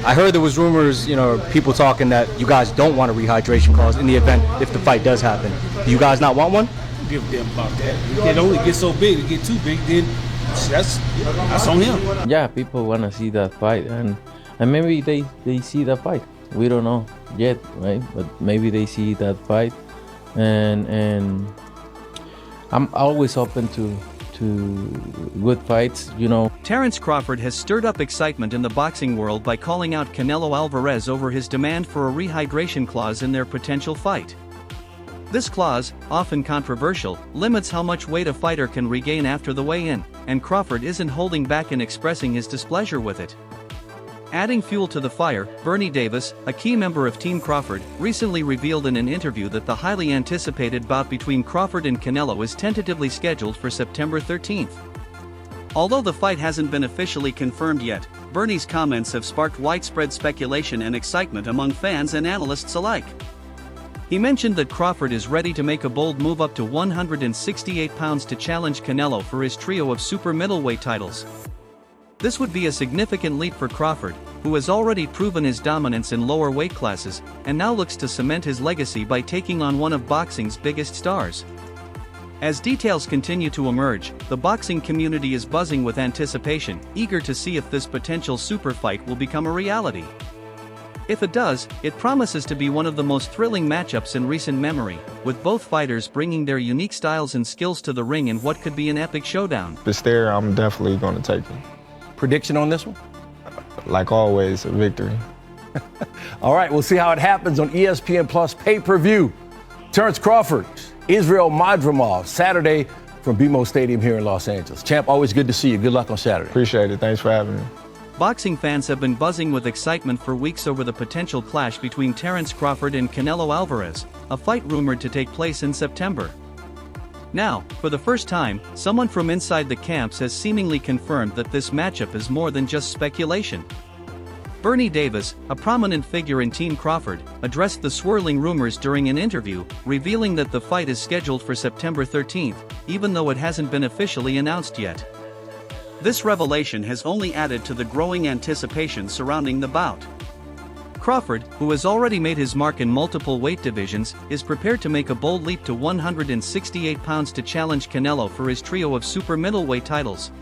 I heard there was rumors, people talking that you guys don't want a rehydration clause in the event if the fight does happen. Do you guys not want one? Give a damn about that. It can only get so big. It get too big, then that's on him. Yeah, people want to see that fight, and maybe they see that fight. We don't know yet, right? But maybe they see that fight, and I'm always open to good fights, Terence Crawford has stirred up excitement in the boxing world by calling out Canelo Alvarez over his demand for a rehydration clause in their potential fight. This clause, often controversial, limits how much weight a fighter can regain after the weigh-in, and Crawford isn't holding back in expressing his displeasure with it. Adding fuel to the fire, Bernie Davis, a key member of Team Crawford, recently revealed in an interview that the highly anticipated bout between Crawford and Canelo is tentatively scheduled for September 13th. Although the fight hasn't been officially confirmed yet, Bernie's comments have sparked widespread speculation and excitement among fans and analysts alike. He mentioned that Crawford is ready to make a bold move up to 168 pounds to challenge Canelo for his trio of super middleweight titles. This would be a significant leap for Crawford, who has already proven his dominance in lower weight classes, and now looks to cement his legacy by taking on one of boxing's biggest stars. As details continue to emerge, the boxing community is buzzing with anticipation, eager to see if this potential super fight will become a reality. If it does, it promises to be one of the most thrilling matchups in recent memory, with both fighters bringing their unique styles and skills to the ring in what could be an epic showdown. If it's there, I'm definitely going to take it. Prediction on this one? Like always, a victory. All right, we'll see how it happens on ESPN Plus pay-per-view. Terence Crawford, Israel Madrimov, Saturday from BMO Stadium here in Los Angeles. Champ, always good to see you. Good luck on Saturday. Appreciate it. Thanks for having me. Boxing fans have been buzzing with excitement for weeks over the potential clash between Terence Crawford and Canelo Alvarez, a fight rumored to take place in September. Now, for the first time, someone from inside the camps has seemingly confirmed that this matchup is more than just speculation. Bernie Davis, a prominent figure in Team Crawford, addressed the swirling rumors during an interview, revealing that the fight is scheduled for September 13th, even though it hasn't been officially announced yet. This revelation has only added to the growing anticipation surrounding the bout. Crawford, who has already made his mark in multiple weight divisions, is prepared to make a bold leap to 168 pounds to challenge Canelo for his trio of super middleweight titles.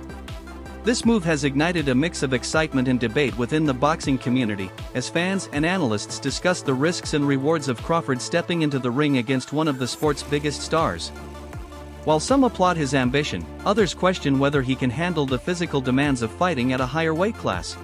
This move has ignited a mix of excitement and debate within the boxing community, as fans and analysts discuss the risks and rewards of Crawford stepping into the ring against one of the sport's biggest stars. While some applaud his ambition, others question whether he can handle the physical demands of fighting at a higher weight class.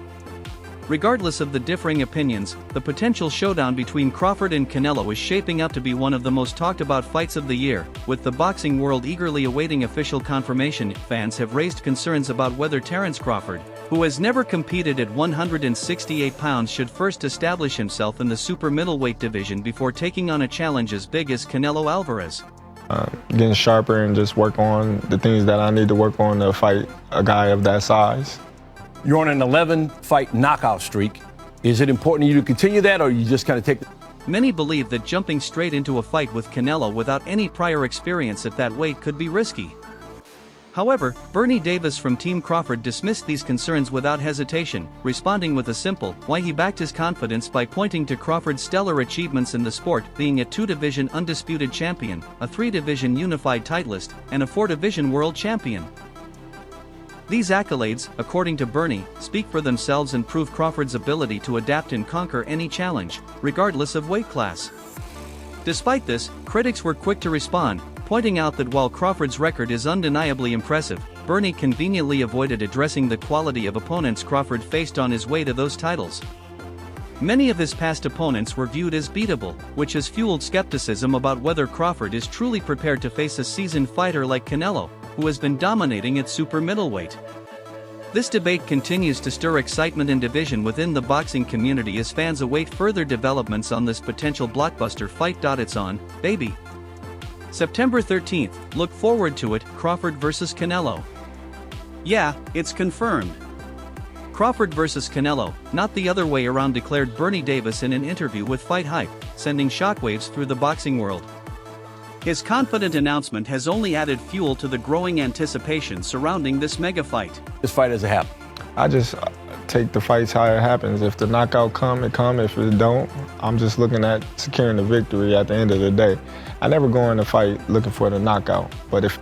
Regardless of the differing opinions, the potential showdown between Crawford and Canelo is shaping up to be one of the most talked about fights of the year, with the boxing world eagerly awaiting official confirmation. Fans have raised concerns about whether Terence Crawford, who has never competed at 168 pounds, should first establish himself in the super middleweight division before taking on a challenge as big as Canelo Alvarez. Getting sharper and just work on the things that I need to work on to fight a guy of that size. You're on an 11-fight knockout streak. Is it important to you to continue that, or you just kind of take... Many believe that jumping straight into a fight with Canelo without any prior experience at that weight could be risky. However, Bernie Davis from Team Crawford dismissed these concerns without hesitation, responding with a simple why. He backed his confidence by pointing to Crawford's stellar achievements in the sport, being a 2-division undisputed champion, a 3-division unified titleist, and a 4-division world champion. These accolades, according to Bernie, speak for themselves and prove Crawford's ability to adapt and conquer any challenge, regardless of weight class. Despite this, critics were quick to respond, pointing out that while Crawford's record is undeniably impressive, Bernie conveniently avoided addressing the quality of opponents Crawford faced on his way to those titles. Many of his past opponents were viewed as beatable, which has fueled skepticism about whether Crawford is truly prepared to face a seasoned fighter like Canelo, who has been dominating at super middleweight. This debate continues to stir excitement and division within the boxing community as fans await further developments on this potential blockbuster fight. It's on, baby. September 13th, look forward to it. Crawford vs. Canelo. Yeah, it's confirmed. Crawford vs. Canelo, not the other way around, declared Bernie Davis in an interview with Fight Hype, sending shockwaves through the boxing world. His confident announcement has only added fuel to the growing anticipation surrounding this mega fight. This fight as it happened. take the fights how it happens. If the knockout come, it come. If it don't, I'm just looking at securing the victory at the end of the day. I never go in a fight looking for the knockout, but if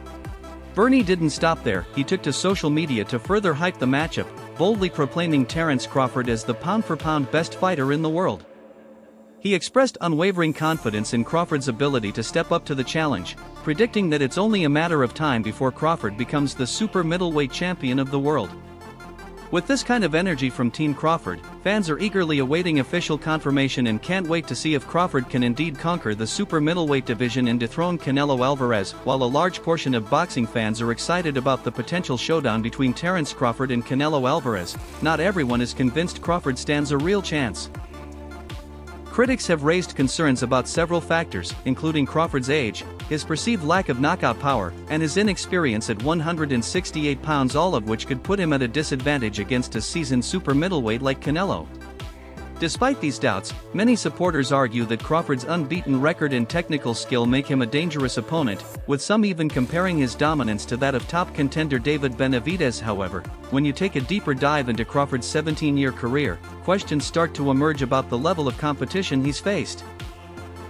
Bernie didn't stop there. He took to social media to further hype the matchup, boldly proclaiming Terence Crawford as the pound-for-pound best fighter in the world. He expressed unwavering confidence in Crawford's ability to step up to the challenge, predicting that it's only a matter of time before Crawford becomes the super middleweight champion of the world. With this kind of energy from Team Crawford, fans are eagerly awaiting official confirmation and can't wait to see if Crawford can indeed conquer the super middleweight division and dethrone Canelo Alvarez. While a large portion of boxing fans are excited about the potential showdown between Terence Crawford and Canelo Alvarez, not everyone is convinced Crawford stands a real chance. Critics have raised concerns about several factors, including Crawford's age, his perceived lack of knockout power, and his inexperience at 168 pounds, all of which could put him at a disadvantage against a seasoned super middleweight like Canelo. Despite these doubts, many supporters argue that Crawford's unbeaten record and technical skill make him a dangerous opponent, with some even comparing his dominance to that of top contender David Benavides. However, when you take a deeper dive into Crawford's 17-year career, questions start to emerge about the level of competition he's faced.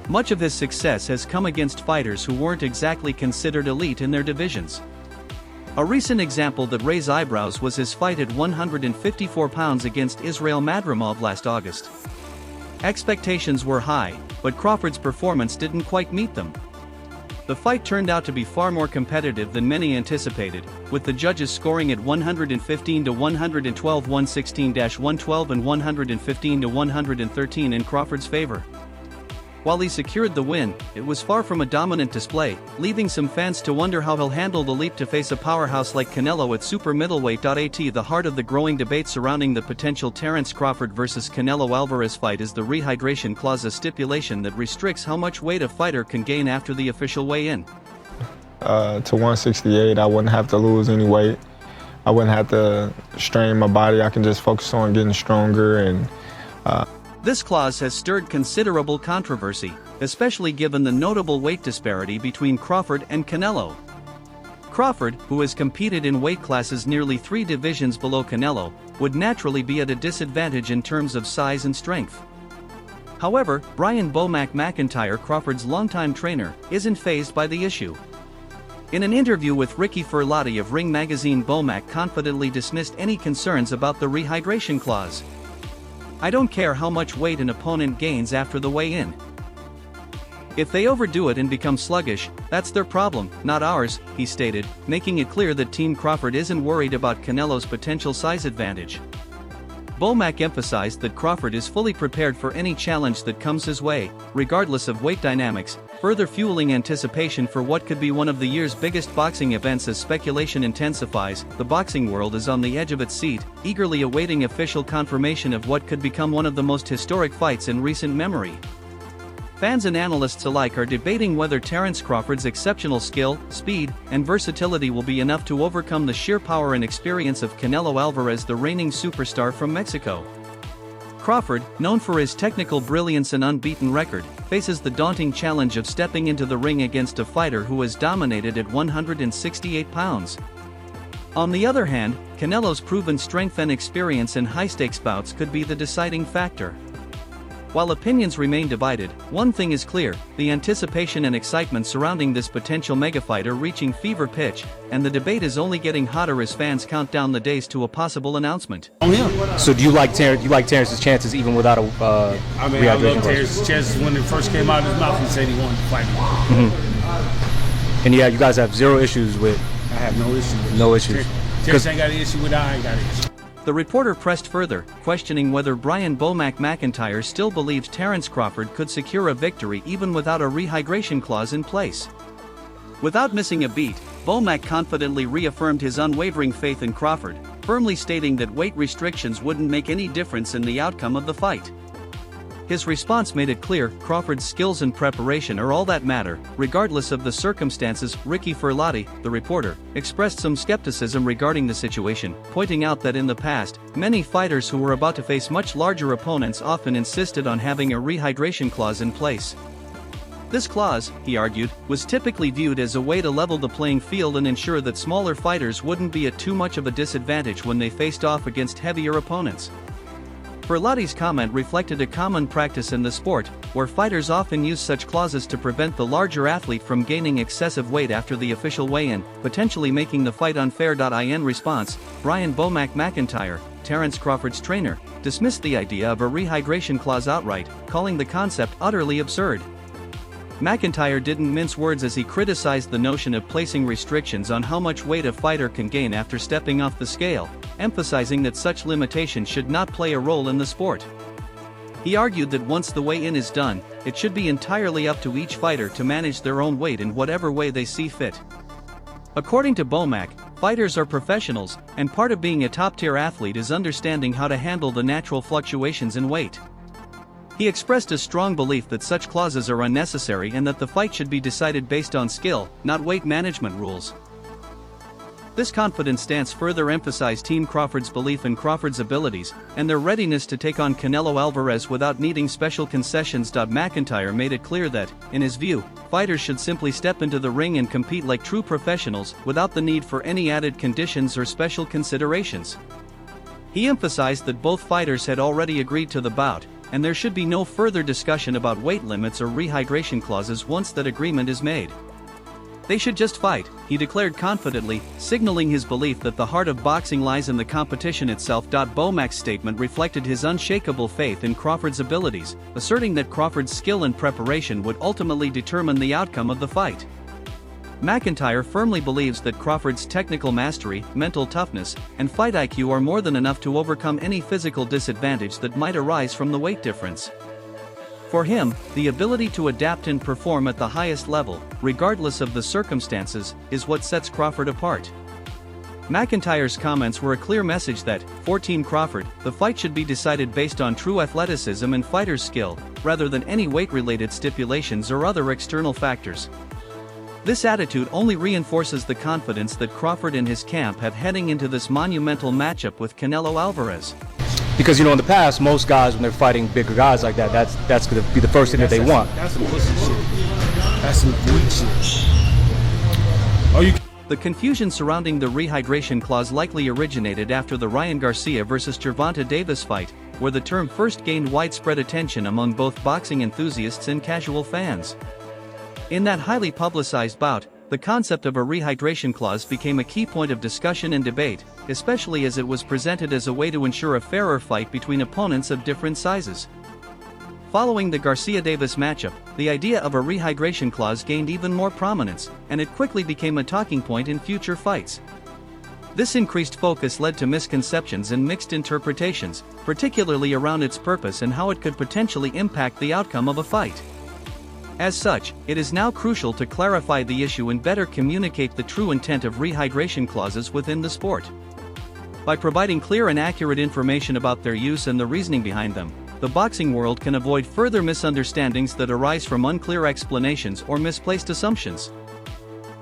Much of his success has come against fighters who weren't exactly considered elite in their divisions. A recent example that raised eyebrows was his fight at 154 pounds against Israel Madrimov last August. Expectations were high, but Crawford's performance didn't quite meet them. The fight turned out to be far more competitive than many anticipated, with the judges scoring at 115 to 112, 116-112 and 115 to 113 in Crawford's favor. While he secured the win, it was far from a dominant display, leaving some fans to wonder how he'll handle the leap to face a powerhouse like Canelo at super middleweight. At the heart of the growing debate surrounding the potential Terence Crawford versus Canelo Alvarez fight is the rehydration clause, a stipulation that restricts how much weight a fighter can gain after the official weigh-in. To 168, I wouldn't have to lose any weight. I wouldn't have to strain my body. I can just focus on getting stronger and This clause has stirred considerable controversy, especially given the notable weight disparity between Crawford and Canelo. Crawford, who has competed in weight classes nearly 3 divisions below Canelo, would naturally be at a disadvantage in terms of size and strength. However, Brian "Bomac" McIntyre, Crawford's longtime trainer, isn't fazed by the issue. In an interview with Ricky Ferlotti of Ring Magazine, Bomac confidently dismissed any concerns about the rehydration clause. "I don't care how much weight an opponent gains after the weigh-in. If they overdo it and become sluggish, that's their problem, not ours," he stated, making it clear that Team Crawford isn't worried about Canelo's potential size advantage. Bomac emphasized that Crawford is fully prepared for any challenge that comes his way, regardless of weight dynamics, further fueling anticipation for what could be one of the year's biggest boxing events. As speculation intensifies, the boxing world is on the edge of its seat, eagerly awaiting official confirmation of what could become one of the most historic fights in recent memory. Fans and analysts alike are debating whether Terence Crawford's exceptional skill, speed, and versatility will be enough to overcome the sheer power and experience of Canelo Alvarez, the reigning superstar from Mexico. Crawford, known for his technical brilliance and unbeaten record, faces the daunting challenge of stepping into the ring against a fighter who has dominated at 168 pounds. On the other hand, Canelo's proven strength and experience in high-stakes bouts could be the deciding factor. While opinions remain divided, one thing is clear: the anticipation and excitement surrounding this potential megafight are reaching fever pitch, and the debate is only getting hotter as fans count down the days to a possible announcement. On him. So do you like Terence? You like Terence's chances even without a I love rehydration clause? Terrence's chances. When it first came out of his mouth, he said he wanted to fight me. And yeah, you guys have zero issues with. I have no issue with it. No issues. Terence ain't got an issue with it. I ain't got an issue. The reporter pressed further, questioning whether Brian "Bomac" McIntyre still believes Terence Crawford could secure a victory even without a rehydration clause in place. Without missing a beat, Bomac confidently reaffirmed his unwavering faith in Crawford, firmly stating that weight restrictions wouldn't make any difference in the outcome of the fight. His response made it clear Crawford's skills and preparation are all that matter, regardless of the circumstances. Ricky Ferlotti, the reporter, expressed some skepticism regarding the situation, pointing out that in the past, many fighters who were about to face much larger opponents often insisted on having a rehydration clause in place. This clause, he argued, was typically viewed as a way to level the playing field and ensure that smaller fighters wouldn't be at too much of a disadvantage when they faced off against heavier opponents. Berlotti's comment reflected a common practice in the sport, where fighters often use such clauses to prevent the larger athlete from gaining excessive weight after the official weigh-in, potentially making the fight unfair. In response, Brian "Bomac" McIntyre, Terence Crawford's trainer, dismissed the idea of a rehydration clause outright, calling the concept utterly absurd. McIntyre didn't mince words as he criticized the notion of placing restrictions on how much weight a fighter can gain after stepping off the scale, emphasizing that such limitations should not play a role in the sport. He argued that once the weigh-in is done, it should be entirely up to each fighter to manage their own weight in whatever way they see fit. According to Bomac, fighters are professionals, and part of being a top-tier athlete is understanding how to handle the natural fluctuations in weight. He expressed a strong belief that such clauses are unnecessary and that the fight should be decided based on skill, not weight management rules. This confident stance further emphasized Team Crawford's belief in Crawford's abilities and their readiness to take on Canelo Alvarez without needing special concessions. McIntyre made it clear that, in his view, fighters should simply step into the ring and compete like true professionals without the need for any added conditions or special considerations. He emphasized that both fighters had already agreed to the bout, and there should be no further discussion about weight limits or rehydration clauses once that agreement is made. They should just fight, he declared confidently, signaling his belief that the heart of boxing lies in the competition itself. Bomac's statement reflected his unshakable faith in Crawford's abilities, asserting that Crawford's skill and preparation would ultimately determine the outcome of the fight. McIntyre firmly believes that Crawford's technical mastery, mental toughness, and fight IQ are more than enough to overcome any physical disadvantage that might arise from the weight difference. For him, the ability to adapt and perform at the highest level, regardless of the circumstances, is what sets Crawford apart. McIntyre's comments were a clear message that, for Team Crawford, the fight should be decided based on true athleticism and fighter's skill, rather than any weight-related stipulations or other external factors. This attitude only reinforces the confidence that Crawford and his camp have heading into this monumental matchup with Canelo Alvarez. Because, in the past, most guys, when they're fighting bigger guys like that, that's going to be the first thing that they want. That's some pussy shit. That's some weak shit. The confusion surrounding the rehydration clause likely originated after the Ryan Garcia vs. Gervonta Davis fight, where the term first gained widespread attention among both boxing enthusiasts and casual fans. In that highly publicized bout, the concept of a rehydration clause became a key point of discussion and debate, especially as it was presented as a way to ensure a fairer fight between opponents of different sizes. Following the Garcia-Davis matchup, the idea of a rehydration clause gained even more prominence, and it quickly became a talking point in future fights. This increased focus led to misconceptions and mixed interpretations, particularly around its purpose and how it could potentially impact the outcome of a fight. As such, it is now crucial to clarify the issue and better communicate the true intent of rehydration clauses within the sport. By providing clear and accurate information about their use and the reasoning behind them, the boxing world can avoid further misunderstandings that arise from unclear explanations or misplaced assumptions.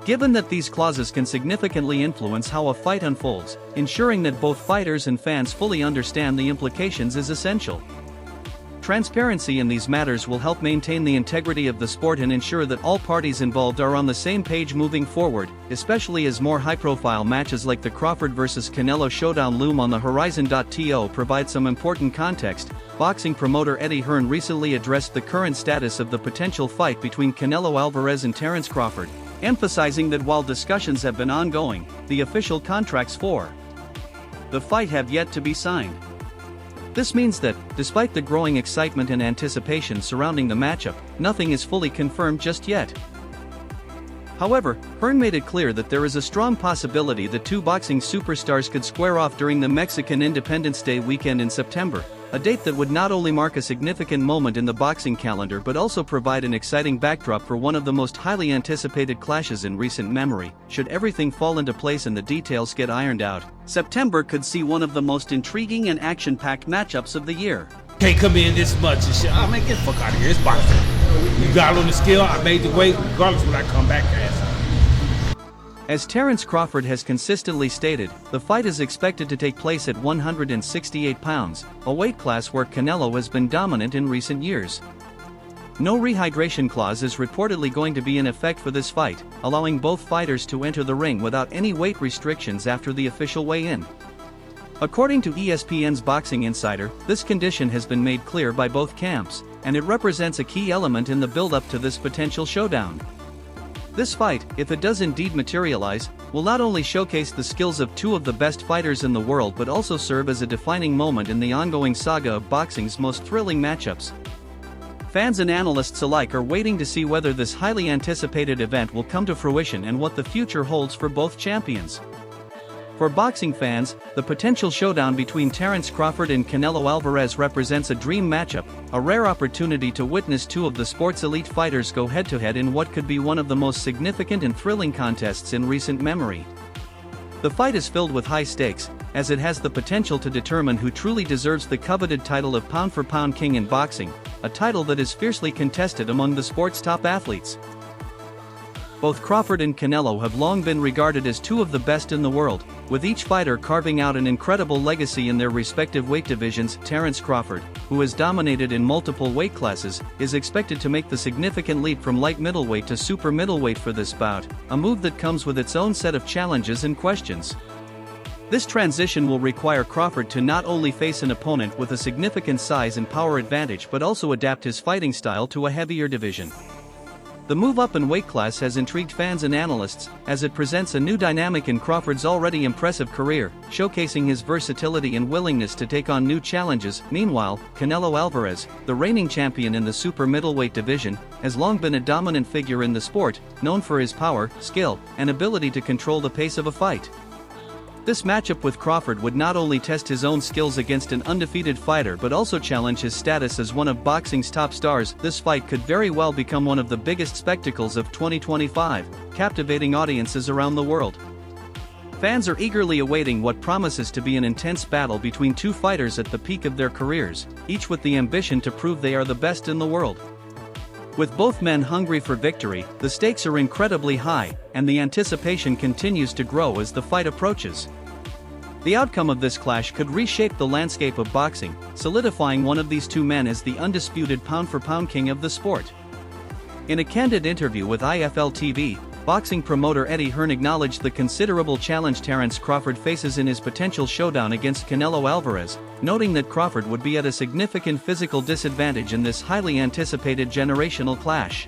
Given that these clauses can significantly influence how a fight unfolds, ensuring that both fighters and fans fully understand the implications is essential. Transparency in these matters will help maintain the integrity of the sport and ensure that all parties involved are on the same page moving forward, especially as more high-profile matches like the Crawford vs. Canelo showdown loom on the horizon. To provide some important context, boxing promoter Eddie Hearn recently addressed the current status of the potential fight between Canelo Alvarez and Terence Crawford, emphasizing that while discussions have been ongoing, the official contracts for the fight have yet to be signed. This means that, despite the growing excitement and anticipation surrounding the matchup, nothing is fully confirmed just yet. However, Hearn made it clear that there is a strong possibility that two boxing superstars could square off during the Mexican Independence Day weekend in September, a date that would not only mark a significant moment in the boxing calendar but also provide an exciting backdrop for one of the most highly anticipated clashes in recent memory. Should everything fall into place and the details get ironed out, September could see one of the most intriguing and action-packed matchups of the year. Can't come in this much and shit. Oh man, get the fuck out of here. It's boxing. You got on the scale, I made the weight, regardless when I come back, ass. As Terence Crawford has consistently stated, the fight is expected to take place at 168 pounds, a weight class where Canelo has been dominant in recent years. no rehydration clause is reportedly going to be in effect for this fight, allowing both fighters to enter the ring without any weight restrictions after the official weigh-in. According to ESPN's Boxing Insider, this condition has been made clear by both camps, and it represents a key element in the build-up to this potential showdown. This fight, if it does indeed materialize, will not only showcase the skills of two of the best fighters in the world but also serve as a defining moment in the ongoing saga of boxing's most thrilling matchups. Fans and analysts alike are waiting to see whether this highly anticipated event will come to fruition and what the future holds for both champions. For boxing fans, the potential showdown between Terence Crawford and Canelo Alvarez represents a dream matchup, a rare opportunity to witness two of the sport's elite fighters go head-to-head in what could be one of the most significant and thrilling contests in recent memory. The fight is filled with high stakes, as it has the potential to determine who truly deserves the coveted title of pound-for-pound king in boxing, a title that is fiercely contested among the sport's top athletes. Both Crawford and Canelo have long been regarded as two of the best in the world, with each fighter carving out an incredible legacy in their respective weight divisions. Terence Crawford, who has dominated in multiple weight classes, is expected to make the significant leap from light middleweight to super middleweight for this bout, a move that comes with its own set of challenges and questions. This transition will require Crawford to not only face an opponent with a significant size and power advantage but also adapt his fighting style to a heavier division. The move up in weight class has intrigued fans and analysts, as it presents a new dynamic in Crawford's already impressive career, showcasing his versatility and willingness to take on new challenges. Meanwhile, Canelo Alvarez, the reigning champion in the super middleweight division, has long been a dominant figure in the sport, known for his power, skill, and ability to control the pace of a fight. This matchup with Crawford would not only test his own skills against an undefeated fighter but also challenge his status as one of boxing's top stars. This fight could very well become one of the biggest spectacles of 2025, captivating audiences around the world. Fans are eagerly awaiting what promises to be an intense battle between two fighters at the peak of their careers, each with the ambition to prove they are the best in the world. With both men hungry for victory, the stakes are incredibly high, and the anticipation continues to grow as the fight approaches. The outcome of this clash could reshape the landscape of boxing, solidifying one of these two men as the undisputed pound-for-pound king of the sport. In a candid interview with IFL TV, boxing promoter Eddie Hearn acknowledged the considerable challenge Terence Crawford faces in his potential showdown against Canelo Alvarez, noting that Crawford would be at a significant physical disadvantage in this highly anticipated generational clash.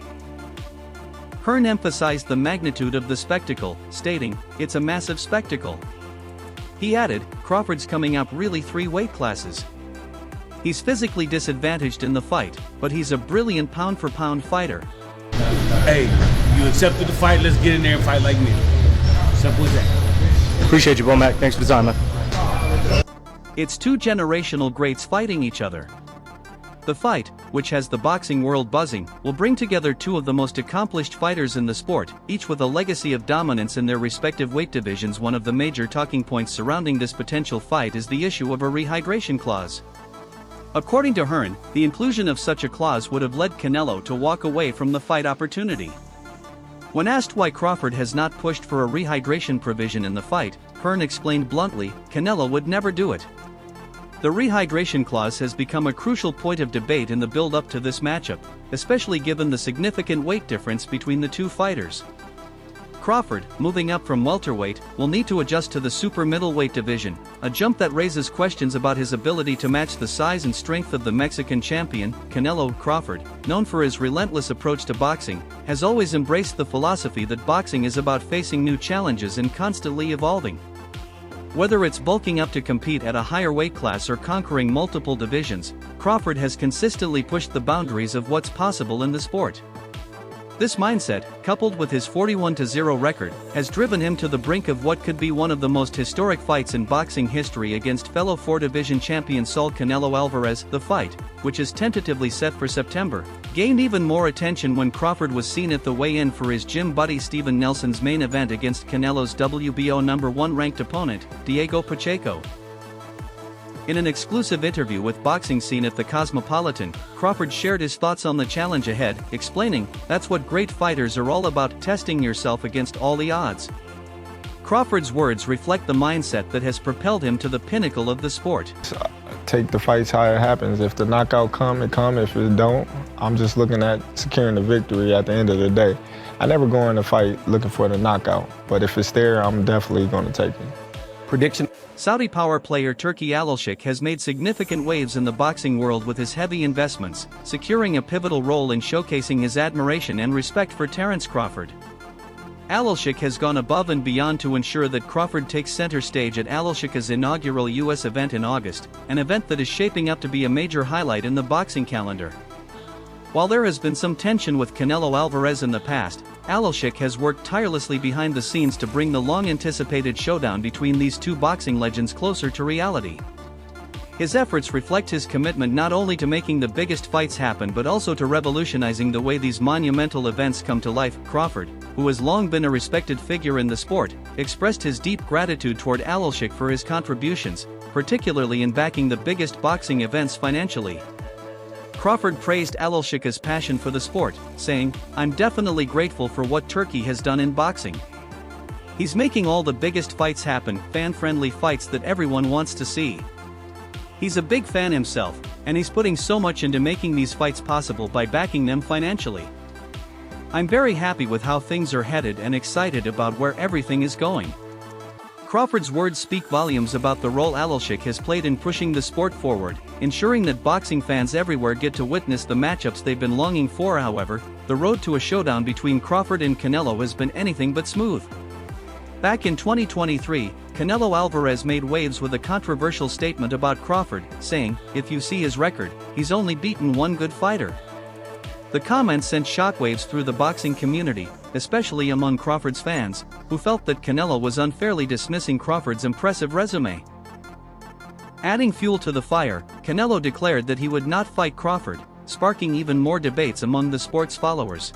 Hearn emphasized the magnitude of the spectacle, stating, "It's a massive spectacle." He added, "Crawford's coming up really 3 weight classes. He's physically disadvantaged in the fight, but he's a brilliant pound-for-pound fighter." Hey, you accepted the fight, let's get in there and fight like me. Simple as that. Appreciate you, Mac. Thanks for the time, man. It's two generational greats fighting each other. The fight, which has the boxing world buzzing, will bring together two of the most accomplished fighters in the sport, each with a legacy of dominance in their respective weight divisions. One of the major talking points surrounding this potential fight is the issue of a rehydration clause. According to Hearn, the inclusion of such a clause would have led Canelo to walk away from the fight opportunity. When asked why Crawford has not pushed for a rehydration provision in the fight, Hearn explained bluntly, "Canelo would never do it." The rehydration clause has become a crucial point of debate in the build-up to this matchup, especially given the significant weight difference between the two fighters. Crawford, moving up from welterweight, will need to adjust to the super middleweight division, a jump that raises questions about his ability to match the size and strength of the Mexican champion. Canelo Crawford, known for his relentless approach to boxing, has always embraced the philosophy that boxing is about facing new challenges and constantly evolving. Whether it's bulking up to compete at a higher weight class or conquering multiple divisions, Crawford has consistently pushed the boundaries of what's possible in the sport. This mindset, coupled with his 41-0 record, has driven him to the brink of what could be one of the most historic fights in boxing history against fellow 4-division champion Saul Canelo Alvarez. The fight, which is tentatively set for September, gained even more attention when Crawford was seen at the weigh-in for his gym buddy Steven Nelson's main event against Canelo's WBO #1 ranked opponent, Diego Pacheco. In an exclusive interview with Boxing Scene at the Cosmopolitan, Crawford shared his thoughts on the challenge ahead, explaining, "That's what great fighters are all about, testing yourself against all the odds." Crawford's words reflect the mindset that has propelled him to the pinnacle of the sport. take the fights how it happens. If the knockout come, it come. If it don't, I'm just looking at securing the victory at the end of the day. I never go in a fight looking for the knockout, but if it's there, I'm definitely going to take it. Prediction? Saudi power player Turki Alashik has made significant waves in the boxing world with his heavy investments, securing a pivotal role in showcasing his admiration and respect for Terence Crawford. Alashik has gone above and beyond to ensure that Crawford takes center stage at Alashik's inaugural U.S. event in August, an event that is shaping up to be a major highlight in the boxing calendar. While there has been some tension with Canelo Alvarez in the past, Alashik has worked tirelessly behind the scenes to bring the long-anticipated showdown between these two boxing legends closer to reality. His efforts reflect his commitment not only to making the biggest fights happen but also to revolutionizing the way these monumental events come to life. Crawford, who has long been a respected figure in the sport, expressed his deep gratitude toward Alashik for his contributions, particularly in backing the biggest boxing events financially. Crawford praised Alashik's passion for the sport, saying, "I'm definitely grateful for what Turkey has done in boxing. He's making all the biggest fights happen, fan-friendly fights that everyone wants to see. He's a big fan himself, and he's putting so much into making these fights possible by backing them financially. I'm very happy with how things are headed and excited about where everything is going." Crawford's words speak volumes about the role Alashik has played in pushing the sport forward, ensuring that boxing fans everywhere get to witness the matchups they've been longing for. However, the road to a showdown between Crawford and Canelo has been anything but smooth. Back in 2023, Canelo Alvarez made waves with a controversial statement about Crawford, saying, "If you see his record, he's only beaten one good fighter." The comment sent shockwaves through the boxing community, especially among Crawford's fans, who felt that Canelo was unfairly dismissing Crawford's impressive resume. Adding fuel to the fire, Canelo declared that he would not fight Crawford, sparking even more debates among the sport's followers.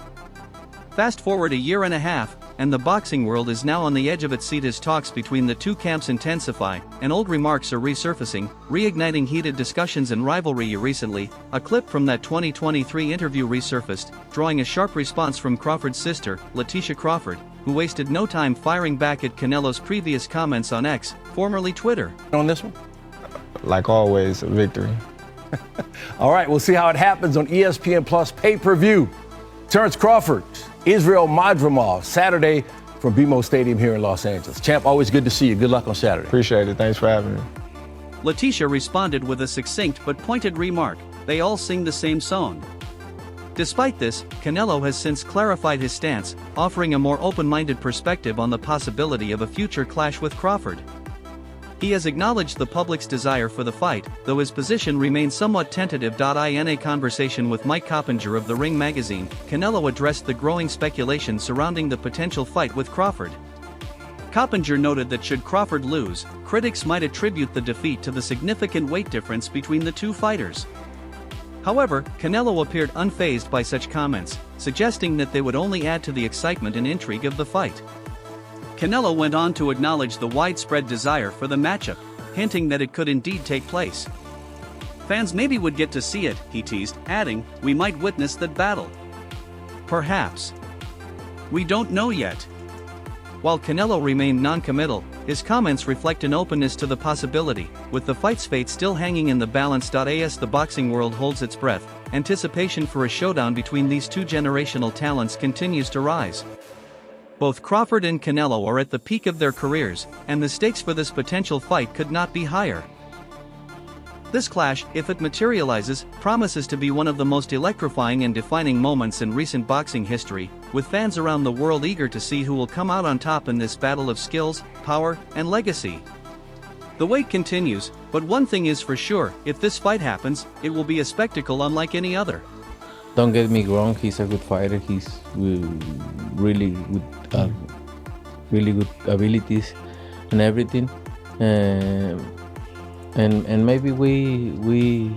Fast forward a year and a half, and the boxing world is now on the edge of its seat as talks between the two camps intensify, and old remarks are resurfacing, reigniting heated discussions and rivalry. Recently, a clip from that 2023 interview resurfaced, drawing a sharp response from Crawford's sister, Letitia Crawford, who wasted no time firing back at Canelo's previous comments on X, formerly Twitter. On this one? Like always, a victory. All right, we'll see how it happens on ESPN Plus pay-per-view. Terence Crawford, Israel Madrimov, Saturday from BMO Stadium here in Los Angeles. Champ, always good to see you. Good luck on Saturday. Appreciate it. Thanks for having me. Letitia responded with a succinct but pointed remark, "They all sing the same song." Despite this, Canelo has since clarified his stance, offering a more open-minded perspective on the possibility of a future clash with Crawford. He has acknowledged the public's desire for the fight, though his position remains somewhat tentative. In a conversation with Mike Coppinger of The Ring magazine, Canelo addressed the growing speculation surrounding the potential fight with Crawford. Coppinger noted that should Crawford lose, critics might attribute the defeat to the significant weight difference between the two fighters. However, Canelo appeared unfazed by such comments, suggesting that they would only add to the excitement and intrigue of the fight. Canelo went on to acknowledge the widespread desire for the matchup, hinting that it could indeed take place. "Fans maybe would get to see it," he teased, adding, "We might witness that battle. Perhaps. We don't know yet." While Canelo remained non-committal, his comments reflect an openness to the possibility, with the fight's fate still hanging in the balance. As the boxing world holds its breath, anticipation for a showdown between these two generational talents continues to rise. Both Crawford and Canelo are at the peak of their careers, and the stakes for this potential fight could not be higher. This clash, if it materializes, promises to be one of the most electrifying and defining moments in recent boxing history, with fans around the world eager to see who will come out on top in this battle of skills, power, and legacy. The wait continues, but one thing is for sure, if this fight happens, it will be a spectacle unlike any other. Don't get me wrong, he's a good fighter. He's really good abilities and everything. And maybe we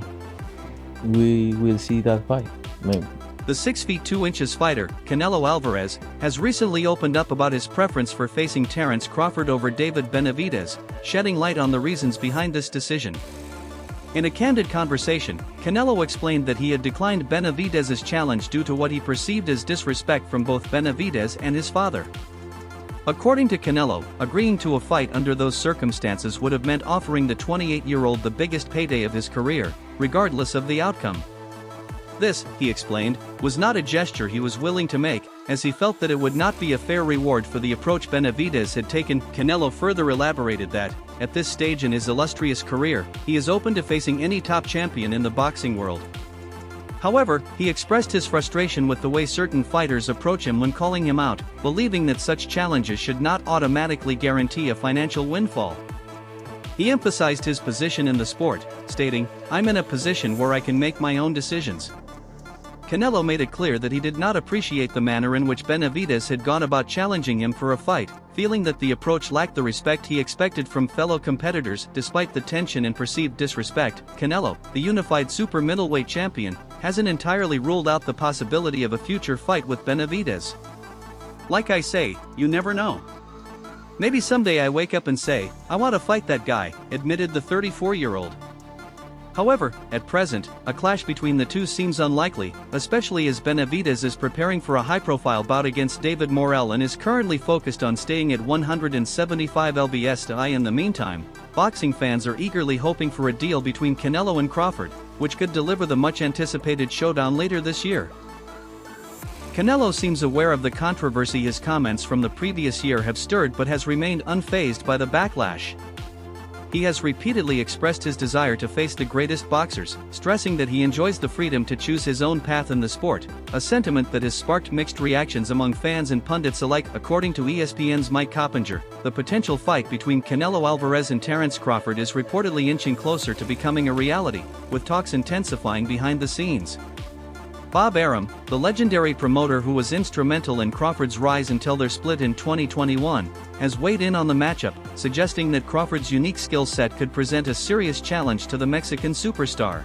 will see that fight. Maybe. The 6 feet 2 inches fighter, Canelo Alvarez, has recently opened up about his preference for facing Terence Crawford over David Benavides, shedding light on the reasons behind this decision. In a candid conversation, Canelo explained that he had declined Benavides' challenge due to what he perceived as disrespect from both Benavides and his father. According to Canelo, agreeing to a fight under those circumstances would have meant offering the 28-year-old the biggest payday of his career, regardless of the outcome. This, he explained, was not a gesture he was willing to make, as he felt that it would not be a fair reward for the approach Benavides had taken. Canelo further elaborated that, at this stage in his illustrious career, he is open to facing any top champion in the boxing world. However, he expressed his frustration with the way certain fighters approach him when calling him out, believing that such challenges should not automatically guarantee a financial windfall. He emphasized his position in the sport, stating, "I'm in a position where I can make my own decisions." Canelo made it clear that he did not appreciate the manner in which Benavides had gone about challenging him for a fight, feeling that the approach lacked the respect he expected from fellow competitors. Despite the tension and perceived disrespect, Canelo, the unified super middleweight champion, hasn't entirely ruled out the possibility of a future fight with Benavides. "Like I say, you never know. Maybe someday I wake up and say, I want to fight that guy," admitted the 34-year-old. However, at present, a clash between the two seems unlikely, especially as Benavides is preparing for a high-profile bout against David Morrell and is currently focused on staying at 175 lbs. In the meantime, boxing fans are eagerly hoping for a deal between Canelo and Crawford, which could deliver the much-anticipated showdown later this year. Canelo seems aware of the controversy his comments from the previous year have stirred but has remained unfazed by the backlash. He has repeatedly expressed his desire to face the greatest boxers, stressing that he enjoys the freedom to choose his own path in the sport, a sentiment that has sparked mixed reactions among fans and pundits alike. According to ESPN's Mike Coppinger, the potential fight between Canelo Alvarez and Terence Crawford is reportedly inching closer to becoming a reality, with talks intensifying behind the scenes. Bob Arum, the legendary promoter who was instrumental in Crawford's rise until their split in 2021, has weighed in on the matchup, suggesting that Crawford's unique skill set could present a serious challenge to the Mexican superstar.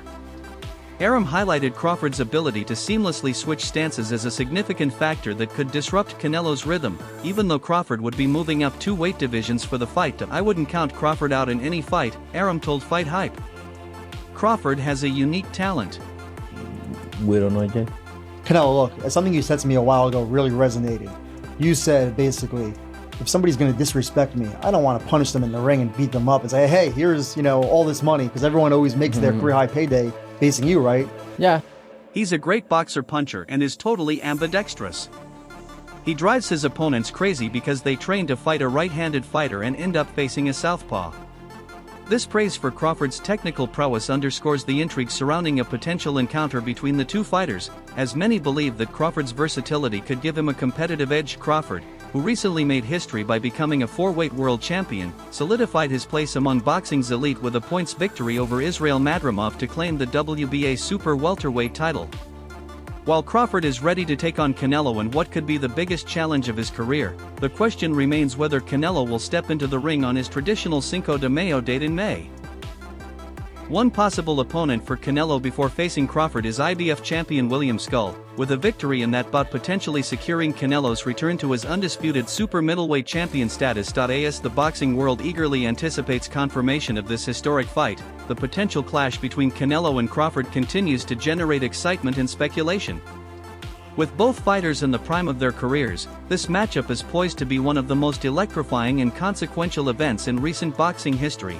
Arum highlighted Crawford's ability to seamlessly switch stances as a significant factor that could disrupt Canelo's rhythm, even though Crawford would be moving up 2 weight divisions for the fight. "I wouldn't count Crawford out in any fight," Arum told Fight Hype. Crawford has a unique talent. We don't know yet. Canelo, look, something you said to me a while ago really resonated. You said basically, if somebody's going to disrespect me, I don't want to punish them in the ring and beat them up and say, hey, here's, all this money, because everyone always makes their career high payday facing you, right? Yeah. He's a great boxer puncher and is totally ambidextrous. He drives his opponents crazy because they train to fight a right-handed fighter and end up facing a southpaw. This praise for Crawford's technical prowess underscores the intrigue surrounding a potential encounter between the two fighters, as many believe that Crawford's versatility could give him a competitive edge. Crawford, who recently made history by becoming a 4-weight world champion, solidified his place among boxing's elite with a points victory over Israil Madrimov to claim the WBA super welterweight title. While Crawford is ready to take on Canelo in what could be the biggest challenge of his career, the question remains whether Canelo will step into the ring on his traditional Cinco de Mayo date in May. One possible opponent for Canelo before facing Crawford is IBF champion William Skull, with a victory in that bout potentially securing Canelo's return to his undisputed super middleweight champion status. As the boxing world eagerly anticipates confirmation of this historic fight, the potential clash between Canelo and Crawford continues to generate excitement and speculation. With both fighters in the prime of their careers, this matchup is poised to be one of the most electrifying and consequential events in recent boxing history.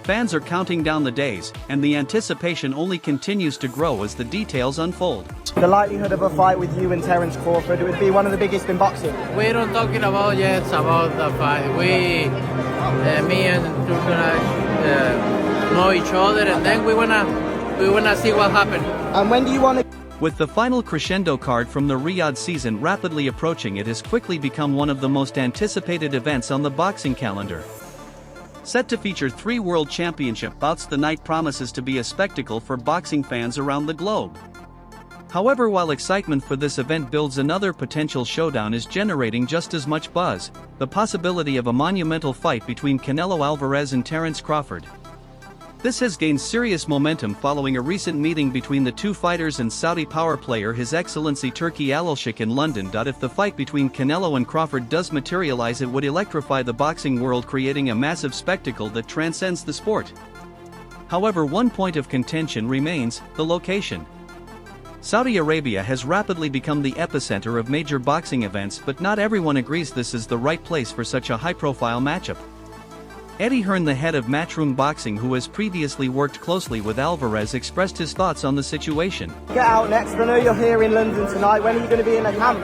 Fans are counting down the days, and the anticipation only continues to grow as the details unfold. The likelihood of a fight with you and Terence Crawford, it would be one of the biggest in boxing. We don't talking about yet about the fight. Me and you gonna know each other, and then we wanna see what happens. And when do you want to? With the final crescendo card from the Riyadh season rapidly approaching, it has quickly become one of the most anticipated events on the boxing calendar. Set to feature 3 world championship bouts, the night promises to be a spectacle for boxing fans around the globe. However, while excitement for this event builds, another potential showdown is generating just as much buzz: the possibility of a monumental fight between Canelo Alvarez and Terence Crawford. This has gained serious momentum following a recent meeting between the two fighters and Saudi power player His Excellency Turki Al-Sheikh in London. If the fight between Canelo and Crawford does materialize, it would electrify the boxing world, creating a massive spectacle that transcends the sport. However, one point of contention remains: the location. Saudi Arabia has rapidly become the epicenter of major boxing events, but not everyone agrees this is the right place for such a high-profile matchup. Eddie Hearn, the head of Matchroom Boxing, who has previously worked closely with Alvarez, expressed his thoughts on the situation. Get out next. I know you're here in London tonight. When are you going to be in a camp?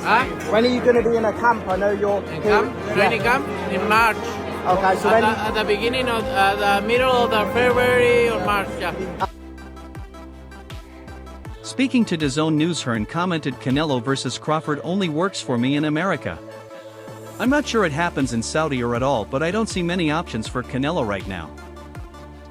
Huh? When are you going to be in a camp? I know you're In here. camp? Training camp? In March. Okay, so when... At the beginning of the middle of the February or March, yeah. Speaking to DAZN News, Hearn commented, "Canelo versus Crawford only works for me in America. I'm not sure it happens in Saudi or at all, but I don't see many options for Canelo right now."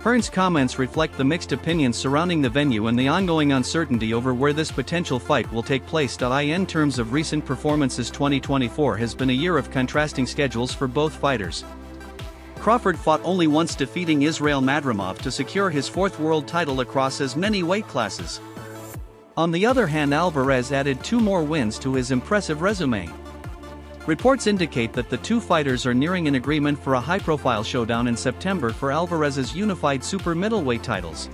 Hearn's comments reflect the mixed opinions surrounding the venue and the ongoing uncertainty over where this potential fight will take place. In terms of recent performances, 2024 has been a year of contrasting schedules for both fighters. Crawford fought only once, defeating Israel Madrimov to secure his fourth world title across as many weight classes. On the other hand, Alvarez added 2 more wins to his impressive resume. Reports indicate that the two fighters are nearing an agreement for a high-profile showdown in September for Alvarez's unified super middleweight titles.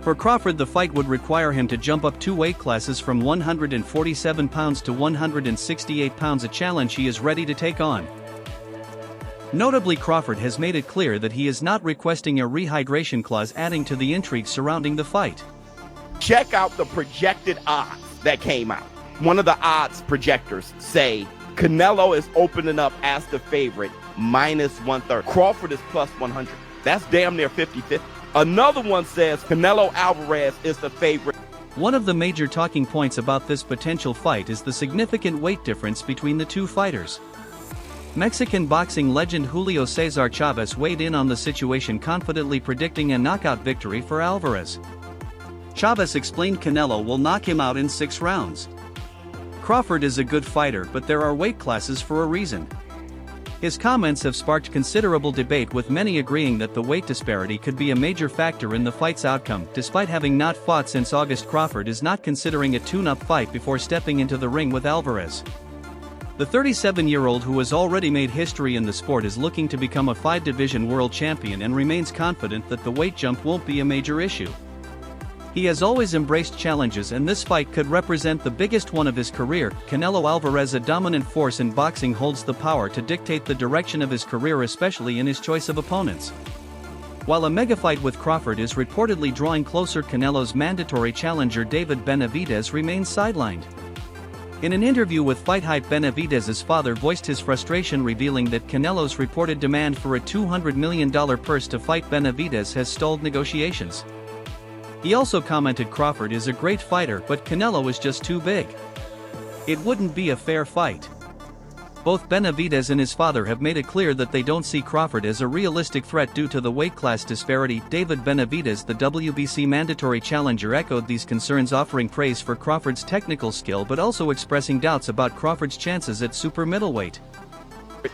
For Crawford, the fight would require him to jump up 2 weight classes from 147 pounds to 168 pounds, a challenge he is ready to take on. Notably, Crawford has made it clear that he is not requesting a rehydration clause, adding to the intrigue surrounding the fight. Check out the projected odds that came out. One of the odds projectors say Canelo is opening up as the favorite, -130. Crawford is +100. That's damn near 50-50. Another one says Canelo Alvarez is the favorite. One of the major talking points about this potential fight is the significant weight difference between the two fighters. Mexican boxing legend Julio Cesar Chavez weighed in on the situation, confidently predicting a knockout victory for Alvarez. Chavez explained Canelo will knock him out in 6 rounds. Crawford is a good fighter, but there are weight classes for a reason. His comments have sparked considerable debate, with many agreeing that the weight disparity could be a major factor in the fight's outcome. Despite having not fought since August, Crawford is not considering a tune-up fight before stepping into the ring with Alvarez. The 37-year-old, who has already made history in the sport, is looking to become a 5-division world champion and remains confident that the weight jump won't be a major issue. He has always embraced challenges, and this fight could represent the biggest one of his career. Canelo Alvarez, a dominant force in boxing, holds the power to dictate the direction of his career, especially in his choice of opponents. While a mega fight with Crawford is reportedly drawing closer, Canelo's mandatory challenger David Benavides remains sidelined. In an interview with Fight Hype, Benavides' father voiced his frustration, revealing that Canelo's reported demand for a $200 million purse to fight Benavides has stalled negotiations. He also commented, "Crawford is a great fighter, but Canelo is just too big. It wouldn't be a fair fight." Both Benavides and his father have made it clear that they don't see Crawford as a realistic threat due to the weight class disparity. David Benavides, the WBC mandatory challenger, echoed these concerns, offering praise for Crawford's technical skill but also expressing doubts about Crawford's chances at super middleweight.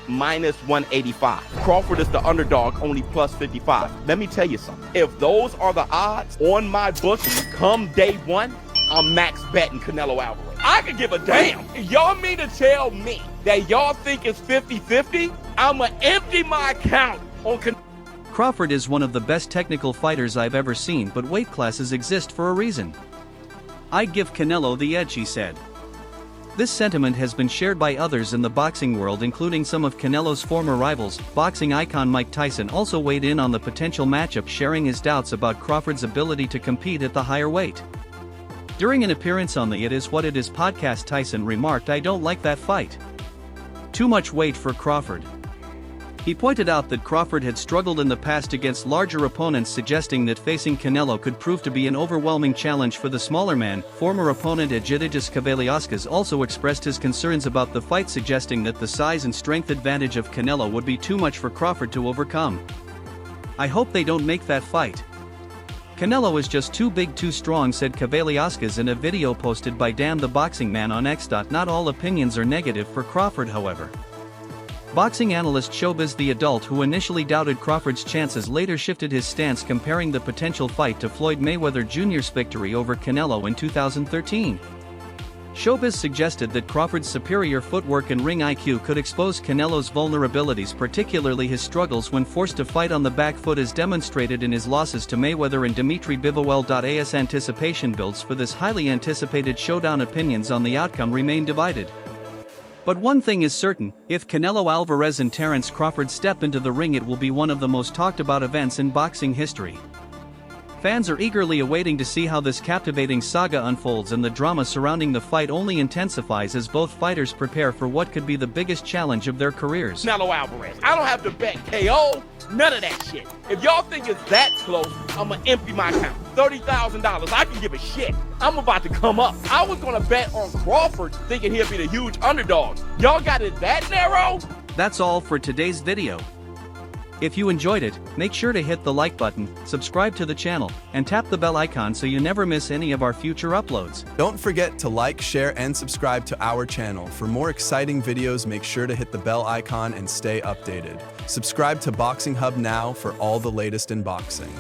-185. Crawford is the underdog, only +55. Let me tell you something. If those are the odds on my bookie come day one, I'm max betting Canelo Alvarez. I could give a damn. Y'all mean to tell me that y'all think it's 50-50? I'ma empty my account on Crawford is one of the best technical fighters I've ever seen, but weight classes exist for a reason. "I'd give Canelo the edge," he said. This sentiment has been shared by others in the boxing world, including some of Canelo's former rivals. Boxing icon Mike Tyson also weighed in on the potential matchup, sharing his doubts about Crawford's ability to compete at the higher weight. During an appearance on the It Is What It Is podcast, Tyson remarked, "I don't like that fight. Too much weight for Crawford." He pointed out that Crawford had struggled in the past against larger opponents, suggesting that facing Canelo could prove to be an overwhelming challenge for the smaller man. Former opponent Egidijus Kavaliauskas also expressed his concerns about the fight, suggesting that the size and strength advantage of Canelo would be too much for Crawford to overcome. "I hope they don't make that fight. Canelo is just too big, too strong," said Kavaliauskas in a video posted by Damn the Boxing Man on X. Not all opinions are negative for Crawford, however. Boxing analyst Showbiz the Adult, who initially doubted Crawford's chances, later shifted his stance, comparing the potential fight to Floyd Mayweather Jr.'s victory over Canelo in 2013. Showbiz suggested that Crawford's superior footwork and ring IQ could expose Canelo's vulnerabilities, particularly his struggles when forced to fight on the back foot as demonstrated in his losses to Mayweather and Dimitri Bivol. Anticipation builds for this highly anticipated showdown. Opinions on the outcome remain divided. But one thing is certain, if Canelo Alvarez and Terence Crawford step into the ring, it will be one of the most talked about events in boxing history. Fans are eagerly awaiting to see how this captivating saga unfolds, and the drama surrounding the fight only intensifies as both fighters prepare for what could be the biggest challenge of their careers. Canelo Alvarez. I don't have to bet KO, none of that shit. If y'all think it's that close, I'ma empty my account. $30,000, I can give a shit. I'm about to come up. I was gonna bet on Crawford thinking he'd be the huge underdog. Y'all got it that narrow? That's all for today's video. If you enjoyed it, make sure to hit the like button, subscribe to the channel, and tap the bell icon so you never miss any of our future uploads. Don't forget to like, share, and subscribe to our channel. For more exciting videos, make sure to hit the bell icon and stay updated. Subscribe to Boxing Hub now for all the latest in boxing.